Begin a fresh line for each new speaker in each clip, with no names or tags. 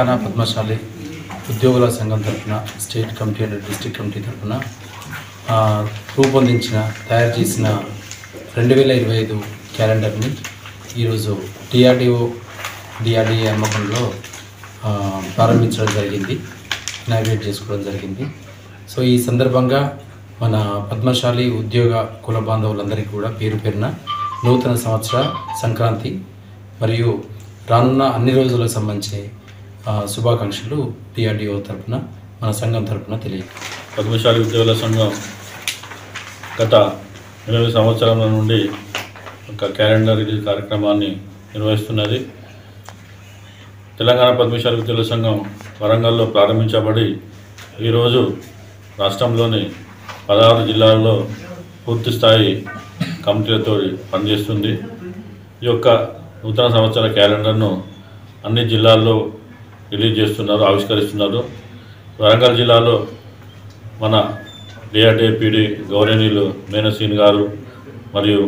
తెలంగాణ పద్మశాలి ఉద్యోగుల సంఘం తరఫున state committee and district committee తరఫున రూపొందించిన తయారు చేసిన 2025 క్యాలెండర్ని ఈరోజు డిఆర్డీఏ హన్మకొండలో ప్రారంభించడం జరిగింది, ఇనాగ్రేట్ చేసుకోవడం జరిగింది. సో ఈ సందర్భంగా మన పద్మశాలి ఉద్యోగ కుల బాంధవులందరికీ కూడా పేరు పేరున నూతన సంవత్సర సంక్రాంతి మరియు రానున్న అన్ని రోజులకు సంబంధించి శుభాకాంక్షలు డిఆర్డీఓ తరఫున మన సంఘం తరఫున తెలియదు.
పద్మశాలి ఉద్యోగుల సంఘం గత 20 సంవత్సరాల నుండి ఒక క్యాలెండర్ రిలీజ్ కార్యక్రమాన్ని నిర్వహిస్తున్నది. తెలంగాణ పద్మశాలి ఉద్యోగుల సంఘం వరంగల్లో ప్రారంభించబడి ఈరోజు రాష్ట్రంలోని 16 జిల్లాల్లో పూర్తి స్థాయి కమిటీలతో పనిచేస్తుంది. ఈ యొక్క నూతన సంవత్సర క్యాలెండర్ను అన్ని జిల్లాల్లో రిలీజ్ చేస్తున్నారు, ఆవిష్కరిస్తున్నారు. వరంగల్ జిల్లాలో మన డిఆర్డీఏ గౌరవనీయులు మేనసీన్ గారు మరియు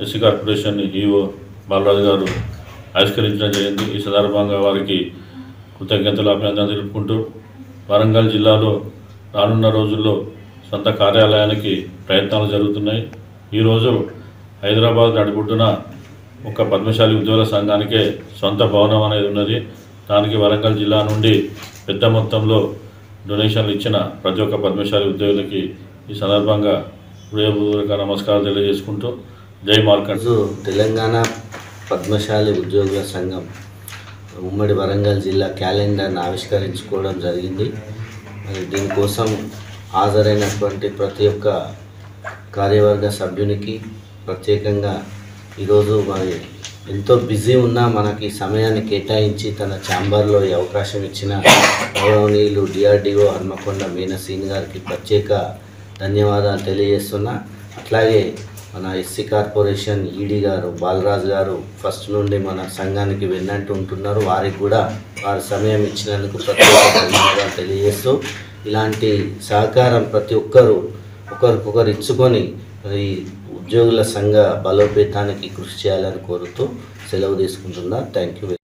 ఎస్సీ కార్పొరేషన్ ఈఓ బాలరాజు గారు ఆవిష్కరించడం జరిగింది. ఈ సందర్భంగా వారికి కృతజ్ఞతలు అభినందనలు తెలుపుకుంటూ వరంగల్ జిల్లాలో రానున్న రోజుల్లో సొంత కార్యాలయానికి ప్రయత్నాలు జరుగుతున్నాయి. ఈరోజు హైదరాబాద్ నడిబొడ్డున ఒక పద్మశాలి ఉద్యోగుల సంఘానికే సొంత భవనం అనేది ఉన్నది. దానికి వరంగల్ జిల్లా నుండి పెద్ద మొత్తంలో డొనేషన్లు ఇచ్చిన ప్రతి ఒక్క పద్మశాలి ఉద్యోగులకి ఈ సందర్భంగా హృదయపూర్వక నమస్కారాలు తెలియజేసుకుంటూ జై మార్కండ్.
తెలంగాణ పద్మశాలి ఉద్యోగుల సంఘం ఉమ్మడి వరంగల్ జిల్లా క్యాలెండర్ను ఆవిష్కరించుకోవడం జరిగింది. మరి దీనికోసం హాజరైనటువంటి ప్రతి ఒక్క కార్యవర్గ సభ్యునికి ప్రత్యేకంగా ఈరోజు మరి ఎంతో బిజీ ఉన్నా మనకి సమయాన్ని కేటాయించి తన ఛాంబర్లో ఈ అవకాశం ఇచ్చిన గౌరవనీయులు డిఆర్డీఓ హన్మకొండ మీనసీన్ గారికి ప్రత్యేక ధన్యవాదాలు తెలియజేస్తున్నా. అట్లాగే మన ఎస్సీ కార్పొరేషన్ ఈడీ గారు బాలరాజు గారు ఫస్ట్ నుండి మన సంఘానికి వెన్నంటూ ఉంటున్నారు. వారికి కూడా వారి సమయం ఇచ్చినందుకు ప్రత్యేక ధన్యవాదాలు తెలియజేస్తూ ఇలాంటి సహకారం ప్రతి ఒక్కరూ ఒకరికొకరు ఇచ్చుకొని ఈ ఉద్యోగుల సంఘ బలోపేతానికి కృషి చేయాలని కోరుతూ సెలవు తీసుకుంటున్నా. Thank you.